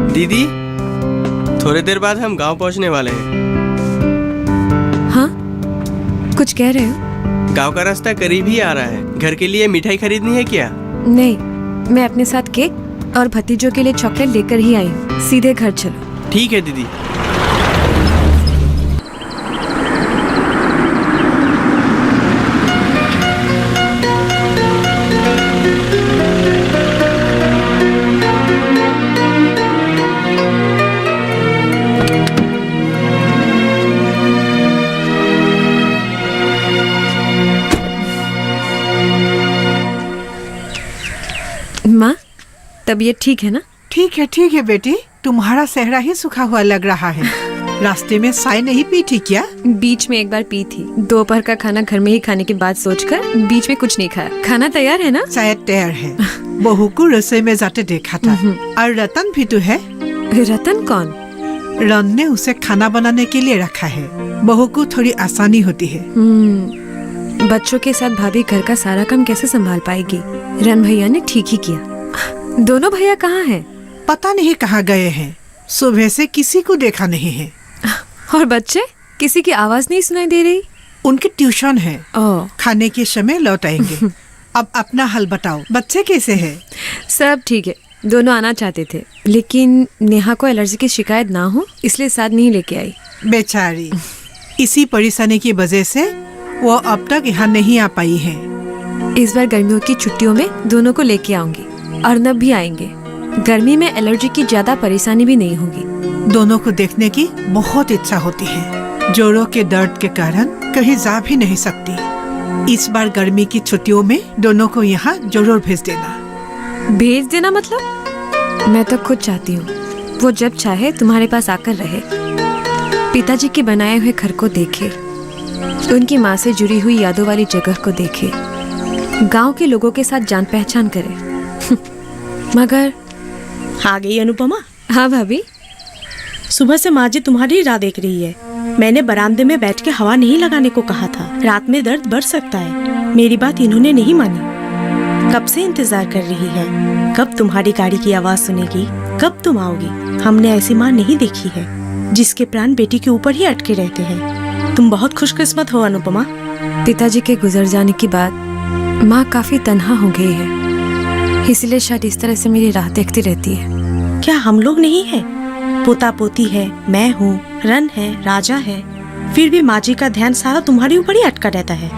दीदी, थोड़ी देर बाद हम गांव पहुंचने वाले हैं। हाँ, कुछ कह रहे हो? गांव का रास्ता करीब ही आ रहा है। घर के लिए मिठाई खरीदनी है क्या? नहीं, मैं अपने साथ केक और भतीजों के लिए चॉकलेट लेकर ही आई हूँ। सीधे घर चलो। ठीक है दीदी। माँ, तबीयत ठीक है ना? ठीक है बेटी, तुम्हारा सेहरा ही सूखा हुआ लग रहा है। रास्ते में चाय नहीं पी थी क्या? बीच में एक बार पी थी। दोपहर का खाना घर में ही खाने की बात सोचकर बीच में कुछ नहीं खाया। खाना तैयार है ना? शायद तैयार है। बहू को रसोई में जाते देखा था। और रतन भी तो है। रतन कौन? रन ने उसे खाना बनाने के लिए रखा है। बहू को थोड़ी आसानी होती है। बच्चों के साथ भाभी घर का सारा काम कैसे संभाल पाएगी? रन भैया ने ठीक ही किया। दोनों भैया कहाँ हैं? पता नहीं कहाँ गए हैं। सुबह से किसी को देखा नहीं है। और बच्चे? किसी की आवाज नहीं सुनाई दे रही। उनकी ट्यूशन है। ओह, खाने के समय लौट आएंगे। अब अपना हाल बताओ, बच्चे कैसे हैं? सब ठीक है। दोनों आना चाहते थे, लेकिन नेहा को एलर्जी की शिकायत ना हो इसलिए साथ नहीं लेके आई। बेचारी, इसी परेशानी की वजह से वो अब तक यहाँ नहीं आ पाई है। इस बार गर्मियों की छुट्टियों में दोनों को लेके आऊंगी। अर्नब भी आएंगे। गर्मी में एलर्जी की ज्यादा परेशानी भी नहीं होगी। दोनों को देखने की बहुत इच्छा होती है। जोड़ों के दर्द के कारण कहीं जा भी नहीं सकती। इस बार गर्मी की छुट्टियों में दोनों को यहाँ जरूर भेज देना। भेज देना मतलब? मैं तो खुद चाहती हूँ वो जब चाहे तुम्हारे पास आकर रहे, पिताजी के बनाए हुए घर को देखे, उनकी माँ से जुड़ी हुई यादों वाली जगह को देखे, गांव के लोगों के साथ जान पहचान करे। मगर आ गई अनुपमा? हाँ भाभी। सुबह से माँ जी तुम्हारी राह देख रही है। मैंने बरामदे में बैठ के हवा नहीं लगाने को कहा था। रात में दर्द बढ़ सकता है। मेरी बात इन्होंने नहीं मानी। कब से इंतजार कर रही है। कब तुम्हारी गाड़ी की आवाज सुनेगी, कब तुम आओगी। हमने ऐसी माँ नहीं देखी है जिसके प्राण बेटी के ऊपर ही अटके रहते हैं। तुम बहुत खुशकिस्मत हो अनुपमा। पिताजी के गुजर जाने के बाद माँ काफी तन्हा हो गई है, इसलिए शायद इस तरह से मेरी राह देखती रहती है। क्या हम लोग नहीं है? पोता पोती है, मैं हूँ, रन है, राजा है, फिर भी माँ जी का ध्यान सारा तुम्हारे ऊपर ही अटका रहता है।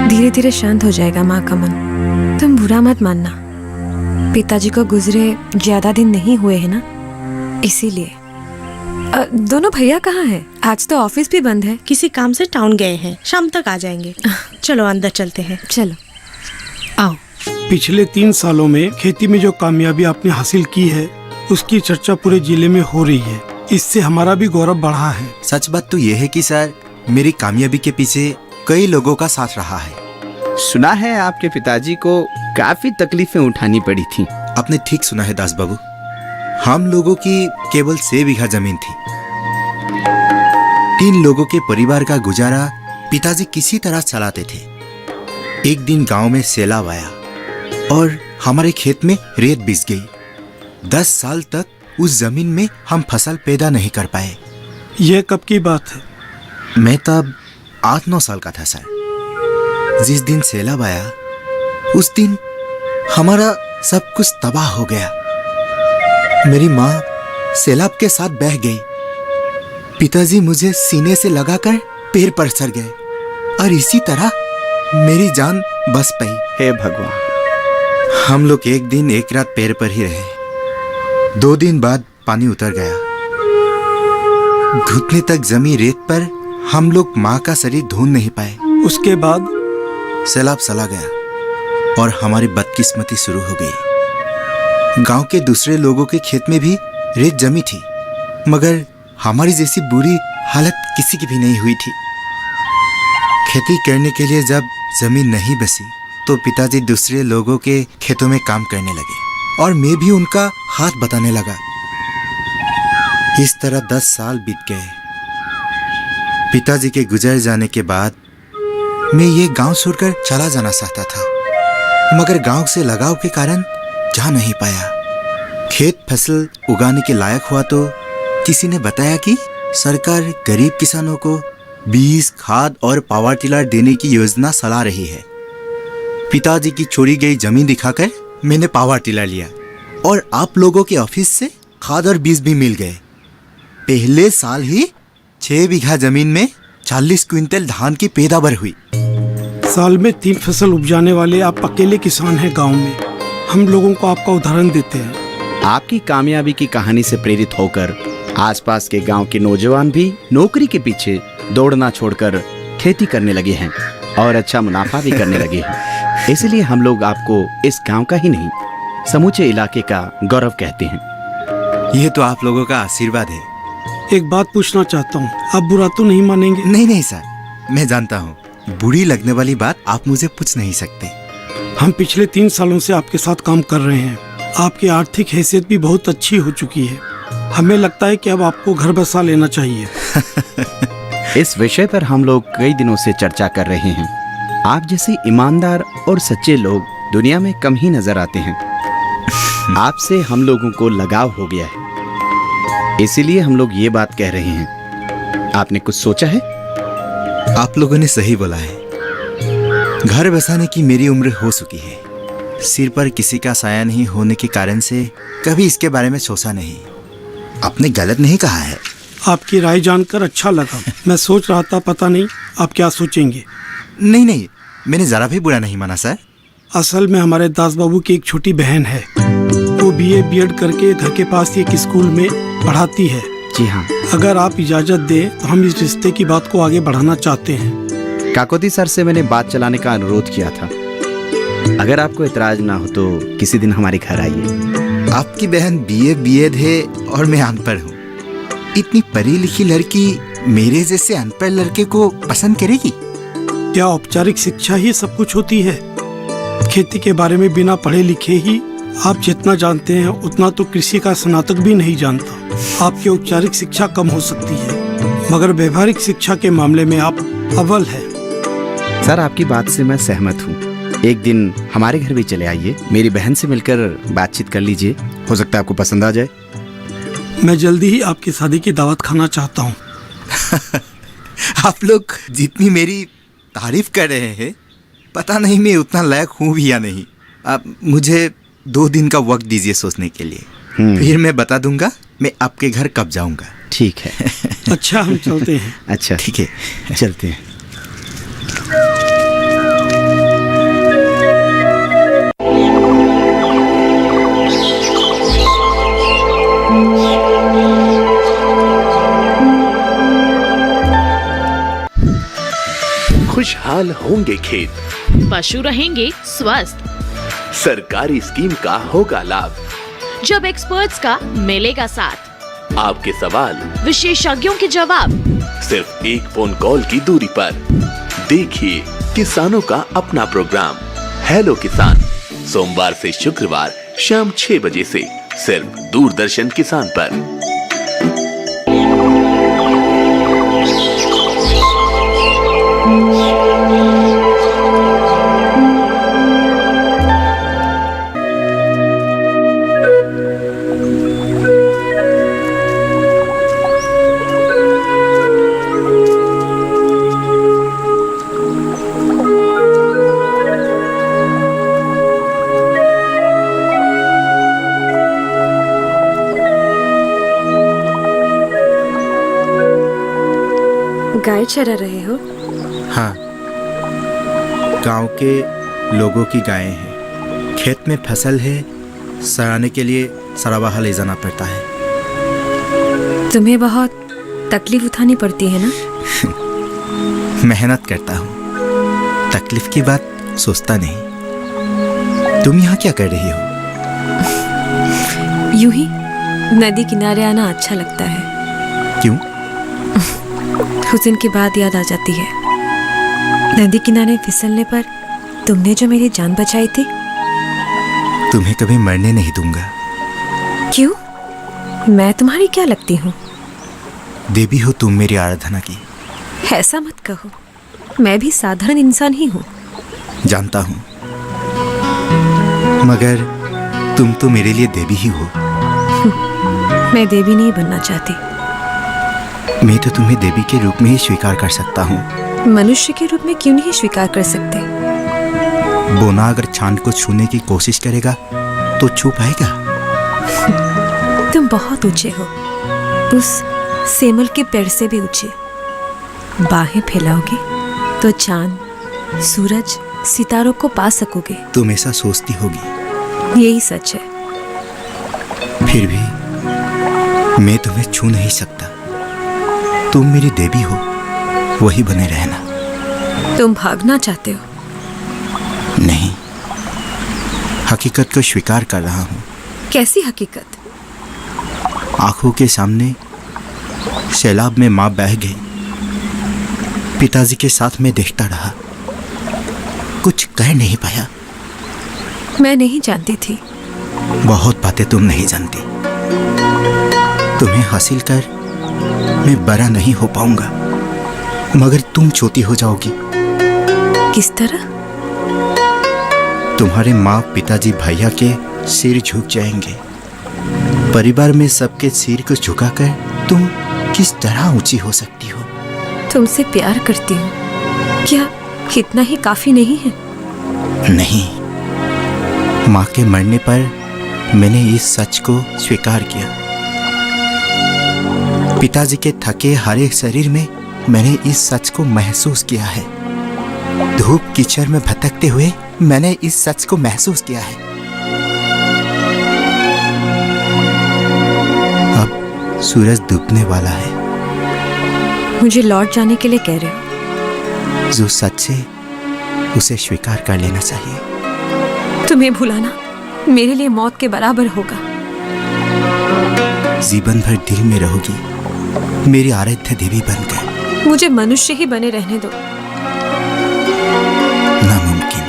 धीरे धीरे शांत हो जाएगा माँ का मन। तुम बुरा मत मानना। पिताजी को गुजरे ज्यादा दिन नहीं हुए हैं ना, इसीलिए। दोनों भैया कहाँ हैं? आज तो ऑफिस भी बंद है। किसी काम से टाउन गए हैं, शाम तक आ जाएंगे। चलो अंदर चलते हैं। चलो आओ। पिछले 3 सालों में खेती में जो कामयाबी आपने हासिल की है उसकी चर्चा पूरे जिले में हो रही है। इससे हमारा भी गौरव बढ़ा है। सच बात तो यह है कि सर, मेरी कामयाबी के पीछे कई लोगों का साथ रहा है। सुना है आपके पिताजी को काफी तकलीफें उठानी पड़ी थी। आपने ठीक सुना है दास बाबू। हम लोगों की केवल 6 बीघा जमीन थी। 3 लोगों के परिवार का गुजारा पिताजी किसी तरह चलाते थे। एक दिन गांव में सैलाब आया और हमारे खेत में रेत बिछ गई। 10 साल तक उस जमीन में हम फसल पैदा नहीं कर पाए। यह कब की बात है? मैं तब 8-9 साल का था सर। जिस दिन सैलाब आया उस दिन हमारा सब कुछ तबाह हो गया। मेरी माँ सैलाब के साथ बह गई। पिताजी मुझे सीने से लगाकर पैर पर चढ़ गए और इसी तरह मेरी जान बच पाई। हे भगवान। हम लोग एक दिन एक रात पैर पर ही रहे। 2 दिन बाद पानी उतर गया। घुटने तक जमी रेत पर हम लोग माँ का शरीर ढूंढ नहीं पाए। उसके बाद सैलाब चला गया और हमारी बदकिस्मती शुरू हो गई। गांव के दूसरे लोगों के खेत में भी रेत जमी थी, मगर हमारी जैसी बुरी हालत किसी की भी नहीं हुई थी। खेती करने के लिए जब जमीन नहीं बची तो पिताजी दूसरे लोगों के खेतों में काम करने लगे और मैं भी उनका हाथ बताने लगा। इस तरह 10 साल बीत गए। पिताजी के गुजर जाने के बाद मैं ये गांव छोड़कर चला जाना चाहता था, मगर गांव से लगाव के कारण जा नहीं पाया। खेत फसल उगाने के लायक हुआ तो किसी ने बताया कि सरकार गरीब किसानों को बीज, खाद और पावर टिलर देने की योजना चला रही है। पिताजी की छोड़ी गई जमीन दिखाकर मैंने पावर टिलर लिया और आप लोगों के ऑफिस से खाद और बीज भी मिल गए। पहले साल ही 6 बीघा जमीन में 40 क्विंटल धान की पैदावार हुई। साल में 3 फसल उपजाने वाले आप अकेले किसान हैं गांव में। हम लोगों को आपका उदाहरण देते हैं। आपकी कामयाबी की कहानी से प्रेरित होकर आसपास के गांव के नौजवान भी नौकरी के पीछे दौड़ना छोड़कर खेती करने लगे हैं और अच्छा मुनाफा भी करने लगे हैं। इसलिए हम लोग आपको इस गांव का ही नहीं, समूचे इलाके का गौरव कहते हैं। ये तो आप लोगों का आशीर्वाद है। एक बात पूछना चाहता हूँ, आप बुरा तो नहीं मानेंगे? नहीं सर, मैं जानता हूँ बुरी लगने वाली बात आप मुझे पूछ नहीं सकते। हम पिछले 3 सालों से आपके साथ काम कर रहे हैं। आपकी आर्थिक हैसियत भी बहुत अच्छी हो चुकी है। हमें लगता है कि अब आपको घर बसा लेना चाहिए। इस विषय पर हम लोग कई दिनों से चर्चा कर रहे हैं। आप जैसे ईमानदार और सच्चे लोग दुनिया में कम ही नजर आते हैं। आपसे हम लोगों को लगाव हो गया है, इसीलिए हम लोग ये बात कह रहे हैं। आपने कुछ सोचा है? आप लोगों ने सही बोला है। घर बसाने की मेरी उम्र हो चुकी है। सिर पर किसी का साया नहीं होने के कारण से कभी इसके बारे में सोचा नहीं। आपने गलत नहीं कहा है। आपकी राय जानकर अच्छा लगा। मैं सोच रहा था पता नहीं आप क्या सोचेंगे। नहीं, मैंने जरा भी बुरा नहीं माना सर। असल में हमारे दास बाबू की एक छोटी बहन है। वो BA BEd करके घर के पास ही एक स्कूल में पढ़ाती है। जी हाँ। अगर आप इजाजत दें तो हम इस रिश्ते की बात को आगे बढ़ाना चाहते हैं। काकोती सर से मैंने बात चलाने का अनुरोध किया था। अगर आपको इतराज ना हो तो किसी दिन हमारे घर आइए। आपकी बहन BA BEd है और मैं अनपढ़ हूँ। इतनी पढ़ी लिखी लड़की मेरे जैसे अनपढ़ लड़के को पसंद करेगी? क्या औपचारिक शिक्षा ही सब कुछ होती है? खेती के बारे में बिना पढ़े लिखे ही आप जितना जानते हैं उतना तो कृषि का स्नातक भी नहीं जानता। आपकी औपचारिक शिक्षा कम हो सकती है, मगर व्यवहारिक शिक्षा के मामले में आप अव्वल है। सर, आपकी बात से मैं सहमत हूँ। एक दिन हमारे घर भी चले आइए, मेरी बहन से मिलकर बातचीत कर लीजिए। हो सकता है आपको पसंद आ जाए। मैं जल्दी ही आपकी शादी की दावत खाना चाहता हूँ। आप लोग जितनी मेरी तारीफ कर रहे हैं, पता नहीं मैं उतना लायक हूँ भी या नहीं। आप मुझे 2 दिन का वक्त दीजिए सोचने के लिए, फिर मैं बता दूंगा मैं आपके घर कब जाऊंगा। ठीक है। अच्छा, हम चलते हैं। अच्छा, ठीक है, चलते हैं। खुशहाल होंगे खेत, पशु रहेंगे स्वस्थ, सरकारी स्कीम का होगा लाभ, जब एक्सपर्ट्स का मिलेगा साथ, आपके सवाल विशेषज्ञों के जवाब, सिर्फ एक फोन कॉल की दूरी पर। देखिए किसानों का अपना प्रोग्राम हेलो किसान, सोमवार से शुक्रवार शाम 6 बजे से सिर्फ दूरदर्शन किसान पर। गाय चरा रहे हो? हाँ, गांव के लोगों की गायें हैं। खेत में फसल है, सराने के लिए सराबाहा ले जाना पड़ता है। तुम्हें बहुत तकलीफ उठानी पड़ती है ना। मेहनत करता हूँ, तकलीफ की बात सोचता नहीं। तुम यहाँ क्या कर रही हो? यूं ही नदी किनारे आना अच्छा लगता है। क्यों? उस दिन की बात याद आ जाती है। नदी किनारे फिसलने पर तुमने जो मेरी जान बचाई थी। तुम्हें कभी मरने नहीं दूंगा। क्यों? मैं तुम्हारी क्या लगती हूँ? देवी हो तुम मेरी आराधना की। ऐसा मत कहो, मैं भी साधारण इंसान ही हूँ। जानता हूँ, मगर तुम तो मेरे लिए देवी ही हो। मैं देवी नहीं बनना चाहती। मैं तो तुम्हें देवी के रूप में ही स्वीकार कर सकता हूँ। मनुष्य के रूप में क्यों नहीं स्वीकार कर सकते? बोना अगर चांद को छूने की कोशिश करेगा तो छू पाएगा? तुम बहुत ऊंचे हो, उस सेमल के पेड़ से भी ऊंचे। बाहें फैलाओगे तो चांद, सूरज, सितारों को पा सकोगे। तुम ऐसा सोचती होगी। यही सच है। फिर भी मैं तुम्हें छू नहीं सकता। तुम मेरी देवी हो, वही बने रहना। तुम भागना चाहते हो? नहीं, हकीकत को स्वीकार कर रहा हूँ। कैसी हकीकत? आंखों के सामने सैलाब में माँ बह गई। पिताजी के साथ मैं देखता रहा, कुछ कह नहीं पाया। मैं नहीं जानती थी। बहुत बातें तुम नहीं जानती। तुम्हें हासिल कर मैं बड़ा नहीं हो पाऊंगा, मगर तुम छोटी हो जाओगी। किस तरह? तुम्हारे माँ, पिताजी, भैया के सिर झुक जाएंगे। परिवार में सबके सिर को झुकाकर तुम किस तरह ऊंची हो सकती हो? तुमसे प्यार करती हूँ, क्या इतना ही काफी नहीं है? नहीं, माँ के मरने पर मैंने इस सच को स्वीकार किया। पिताजी के थके हारे शरीर में मैंने इस सच को महसूस किया है। धूप कीचड़ में भटकते हुए मैंने इस सच को महसूस किया है। अब सूरज डूबने वाला है। मुझे लौट जाने के लिए कह रहे हो? जो सच है उसे स्वीकार कर लेना चाहिए। तुम्हें भुलाना मेरे लिए मौत के बराबर होगा। जीवन भर दिल में रहोगी, मेरी आराध्य देवी बनकर। मुझे मनुष्य ही बने रहने दो। नामुमकिन।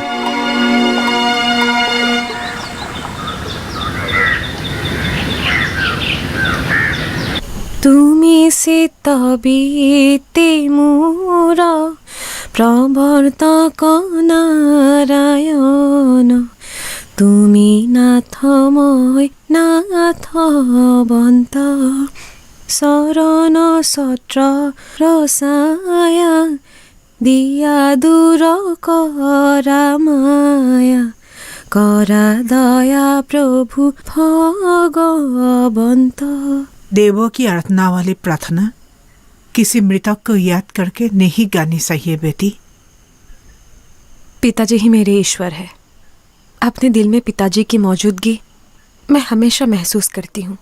তুমি সে তবিতে মোরা প্রবর্তক নারায়ণ, তুমি নাথময় নাথবন্ত, শরণ সত্র রসায়া, দিয়া দূর করা মায়া, করা দয়া প্রভু ভগবন্ত। देवों की आराधना वाली प्रार्थना किसी मृतक को याद करके नहीं गानी चाहिए बेटी। पिताजी ही मेरे ईश्वर है। अपने दिल में पिताजी की मौजूदगी मैं हमेशा महसूस करती हूँ।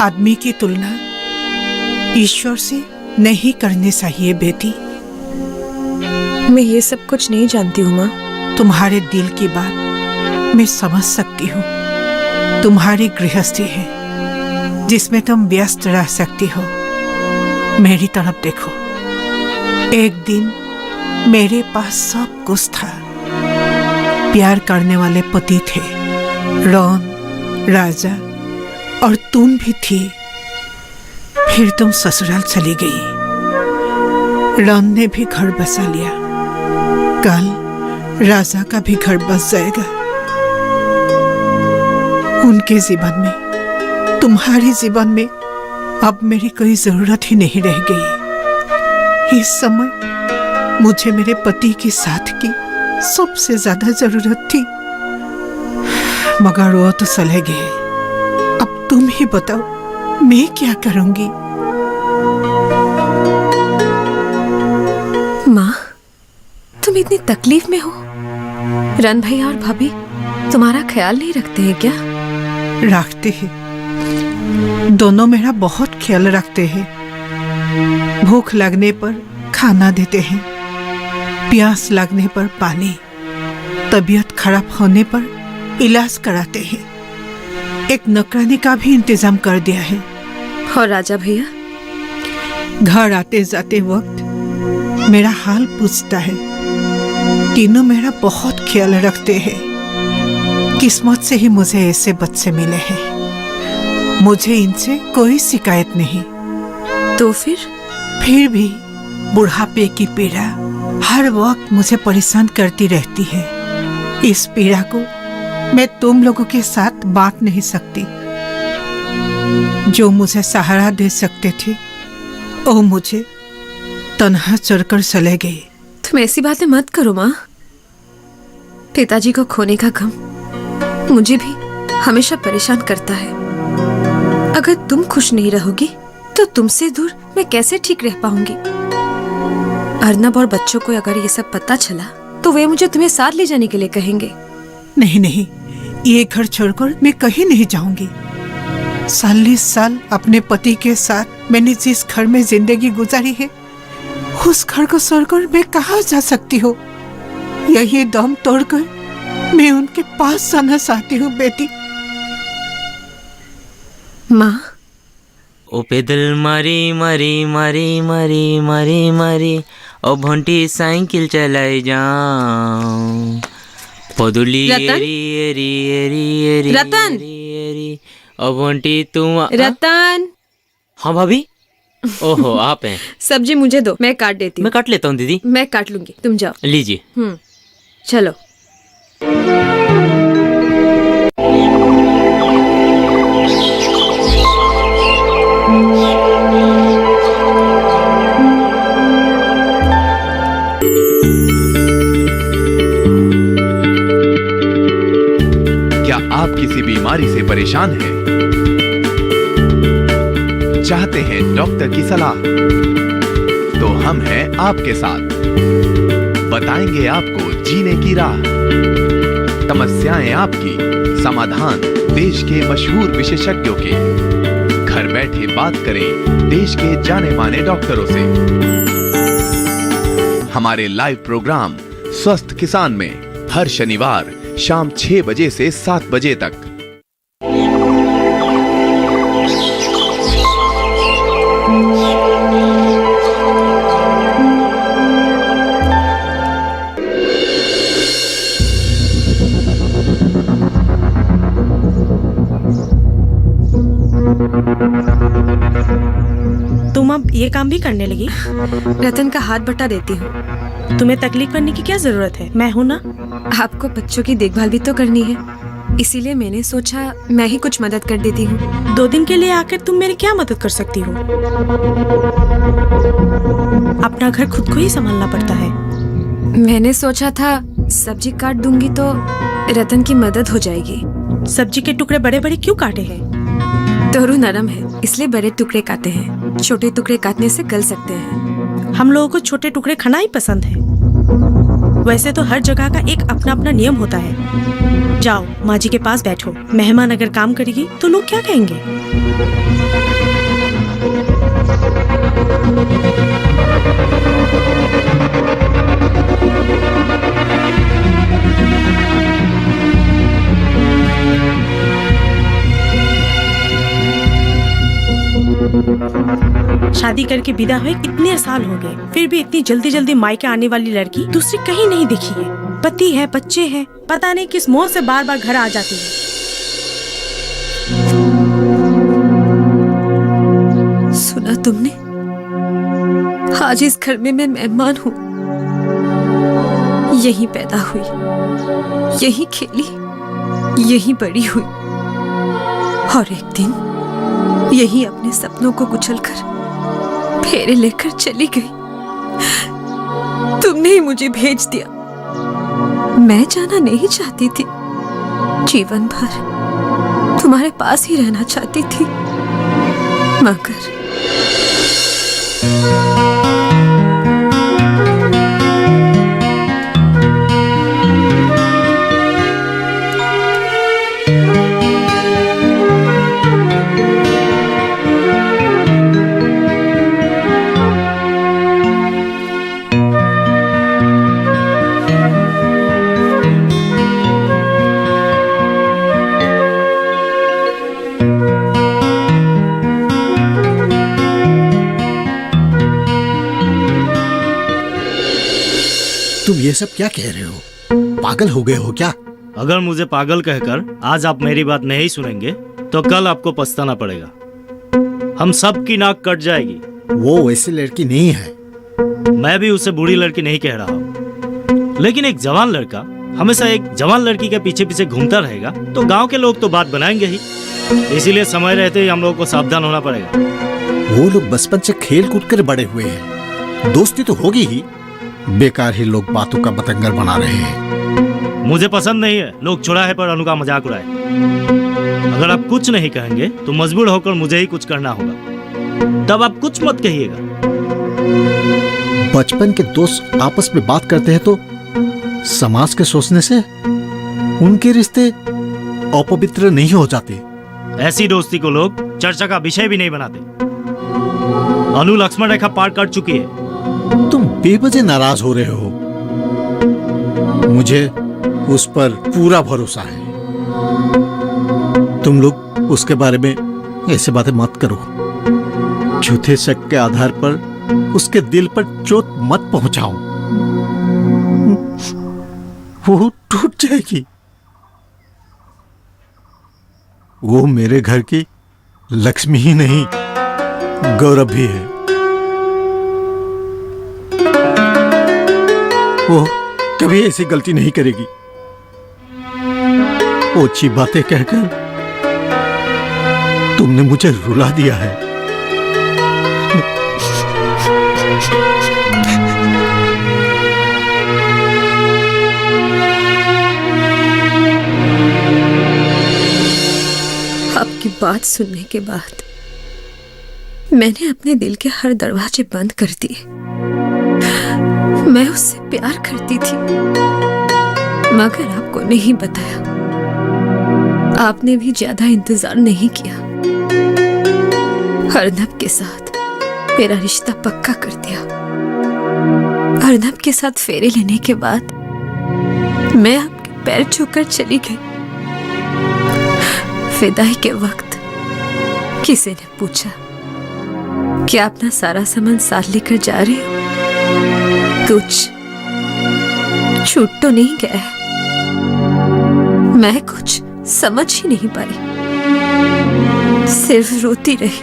आदमी की तुलना ईश्वर से नहीं करनी चाहिए बेटी। मैं ये सब कुछ नहीं जानती हूँ माँ। तुम्हारे दिल की बात मैं समझ सकती हूँ। तुम्हारी गृहस्थी है जिसमें तुम व्यस्त रह सकती हो। मेरी तरफ देखो, एक दिन मेरे पास सब कुछ था। प्यार करने वाले पति थे, रॉन, राजा और तुम भी थी। फिर तुम ससुराल चली गई। रॉन ने भी घर बसा लिया। कल राजा का भी घर बस जाएगा। उनके जीवन में, तुम्हारे जीवन में अब मेरी कोई जरूरत ही नहीं रह गई। इस समय मुझे मेरे पति के साथ की सबसे ज्यादा जरूरत थी, मगर वो तो चले गए। अब तुम ही बताओ मैं क्या करूंगी? माँ, तुम इतनी तकलीफ में हो। रन भैया और भाभी तुम्हारा ख्याल नहीं रखते हैं क्या? रखते हैं, दोनों मेरा बहुत ख्याल रखते हैं। भूख लगने पर खाना देते हैं, प्यास लगने पर पानी, तबीयत खराब होने पर इलाज कराते हैं। एक नौकरानी का भी इंतजाम कर दिया है। और राजा भैया? घर आते जाते वक्त मेरा हाल पूछता है। तीनों मेरा बहुत ख्याल रखते हैं। किस्मत से ही मुझे ऐसे बच्चे मिले हैं। मुझे इनसे कोई शिकायत नहीं। तो फिर भी बुढ़ापे की पीड़ा हर वक्त मुझे परेशान करती रहती है। इस पीड़ा को मैं तुम लोगों के साथ बांट नहीं सकती। जो मुझे सहारा दे सकते थे वो मुझे तन्हा चढ़कर चले गए। तुम ऐसी बातें मत करो माँ। पिताजी को खोने का गम मुझे भी हमेशा परेशान करता है। अगर तुम खुश नहीं रहोगी तो तुमसे दूर मैं कैसे ठीक रह पाऊंगी? अर्नब और बच्चों को अगर ये सब पता चला तो वे मुझे तुम्हें साथ ले जाने के लिए कहेंगे। नहीं नहीं, ये घर छोड़कर मैं कहीं नहीं जाऊंगी। 40 साल अपने पति के साथ मैंने जिस घर में जिंदगी गुजारी है, उस घर को छोड़कर मैं कहाँ जा सकती हूँ? यही दम तोड़कर मैं उनके पास जाना चाहती हूँ बेटी। माँ, ओ पैदल मारी मारी मारी मारी मारी मारी ओ भंटी साइकिल चलाई जाऊं पदुली रतन? एरी एरी एरी एरी रतन? एरी एरी ओ भंटी तुम रतन। हाँ भाभी। ओहो आप हैं। सब्जी मुझे दो, मैं काट देती हूँ। मैं काट लेता हूँ दीदी। मैं काट लूंगी, तुम जाओ। लीजिए। चलो। क्या आप किसी बीमारी से परेशान हैं? चाहते हैं डॉक्टर की सलाह? तो हम हैं आपके साथ। बताएंगे आपको जीने की राह। समस्याएं आपकी, समाधान देश के मशहूर विशेषज्ञों के। घर बैठे बात करें देश के जाने माने डॉक्टरों से। हमारे लाइव प्रोग्राम स्वस्थ किसान में हर शनिवार शाम 6 बजे से 7 बजे तक। तुम अब ये काम भी करने लगी? रतन का हाथ बटा देती हूँ। तुम्हें तकलीफ करने की क्या जरूरत है? मैं हूँ ना। आपको बच्चों की देखभाल भी तो करनी है, इसीलिए मैंने सोचा मैं ही कुछ मदद कर देती हूँ। 2 दिन के लिए आकर तुम मेरी क्या मदद कर सकती हो? अपना घर खुद को ही संभालना पड़ता है। मैंने सोचा था सब्जी काट दूंगी तो रतन की मदद हो जाएगी। सब्जी के टुकड़े बड़े बड़े क्यों काटे हैं? तोरू नरम है इसलिए बड़े टुकड़े काटे हैं। छोटे टुकड़े काटने से गल सकते हैं। हम लोगों को छोटे टुकड़े खाना ही पसंद है। वैसे तो हर जगह का एक अपना अपना नियम होता है। जाओ माँ जी के पास बैठो। मेहमान अगर काम करेगी तो लोग क्या कहेंगे? शादी करके विदा हुए कितने साल हो गए, फिर भी इतनी जल्दी जल्दी मायके आने वाली लड़की दूसरी कहीं नहीं दिखी है। पति है, बच्चे हैं, पता नहीं किस मोह से बार बार घर आ जाती है। सुना तुमने? आज इस घर में मैं मेहमान हूँ। यहीं पैदा हुई, यहीं खेली, यहीं बड़ी हुई और एक दिन यही अपने सपनों को कुचलकर फेरे लेकर चली गई। तुमने ही मुझे भेज दिया। मैं जाना नहीं चाहती थी। जीवन भर तुम्हारे पास ही रहना चाहती थी, मगर सब क्या कह रहे हो? पागल हो गए हो क्या? अगर मुझे पागल कहकर आज आप मेरी बात नहीं सुनेंगे तो कल आपको पछताना पड़ेगा। हम सब की नाक कट जाएगी। वो वैसी लड़की नहीं है। मैं भी उसे बूढ़ी लड़की नहीं कह रहा हूँ, लेकिन एक जवान लड़का हमेशा एक जवान लड़की के पीछे पीछे घूमता रहेगा तो गांव के लोग तो बात बनाएंगे ही। इसीलिए समय रहते ही हम लोगों को सावधान होना पड़ेगा। वो लोग बचपन से खेल कूद कर बड़े हुए हैं, दोस्ती तो होगी ही। बेकार ही लोग बातों का बतंगड़ बना रहे हैं। मुझे पसंद नहीं है लोग चौराहे पर अनु का मजाक उड़ाए। अगर आप कुछ नहीं कहेंगे तो मजबूर होकर मुझे ही कुछ करना होगा, तब आप कुछ मत कहिएगा। बचपन के दोस्त आपस में बात करते हैं तो समाज के सोचने से उनके रिश्ते अपवित्र नहीं हो जाते। ऐसी दोस्ती को लोग चर्चा का विषय भी नहीं बनाते। अनु लक्ष्मण रेखा पार कर चुकी है। तुम बेवजह नाराज हो रहे हो। मुझे उस पर पूरा भरोसा है। तुम लोग उसके बारे में ऐसे बातें मत करो। झूठे शक के आधार पर उसके दिल पर चोट मत पहुंचाओ, वो टूट जाएगी। वो मेरे घर की लक्ष्मी ही नहीं, गौरव भी है। वो कभी ऐसी गलती नहीं करेगी। ओछी बातें कहकर तुमने मुझे रुला दिया है। आपकी बात सुनने के बाद मैंने अपने दिल के हर दरवाजे बंद कर दिए। मैं उससे प्यार करती थी, मगर आपको नहीं बताया। आपने भी ज्यादा इंतजार नहीं किया। अर्नब के साथ मेरा रिश्ता पक्का कर दिया। अर्नब के साथ फेरे लेने के बाद मैं आपके पैर छूकर चली गई। विदाई के वक्त किसी ने पूछा कि आप अपना सारा सामान साथ लेकर जा रहे हो? कुछ छूट तो नहीं गया है? मैं कुछ समझ ही नहीं पाई, सिर्फ रोती रही।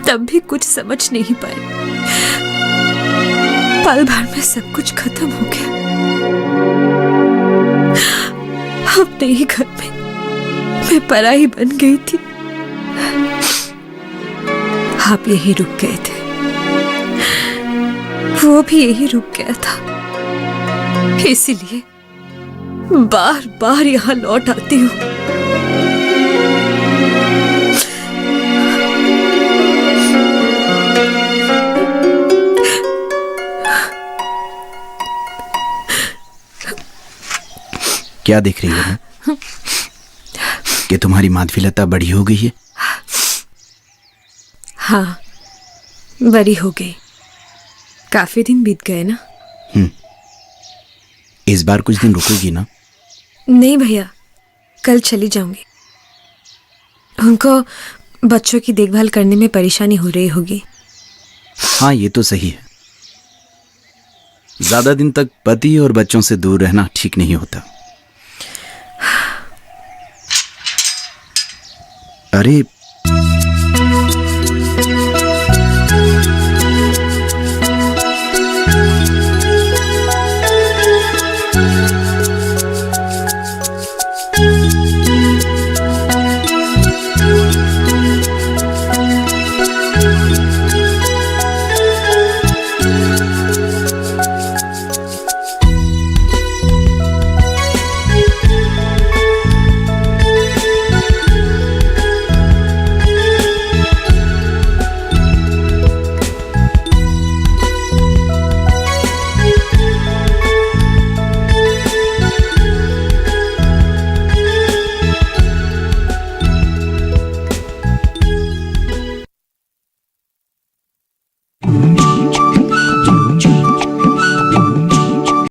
तब भी कुछ समझ नहीं पाई। पल भर में सब कुछ खत्म हो गया। अपने ही घर में मैं पराई बन गई थी। आप यही रुक गए थे, वो भी यही रुक गया था। इसीलिए बार बार यहाँ लौट आती हूँ। क्या देख रही हो कि तुम्हारी माधवीलता बड़ी हो गई है? हाँ, बड़ी हो गई। काफी दिन बीत गए ना। इस बार कुछ दिन रुकोगी ना? नहीं भैया, कल चली जाऊंगी। उनको बच्चों की देखभाल करने में परेशानी हो रही होगी। हाँ, ये तो सही है। ज्यादा दिन तक पति और बच्चों से दूर रहना ठीक नहीं होता। अरे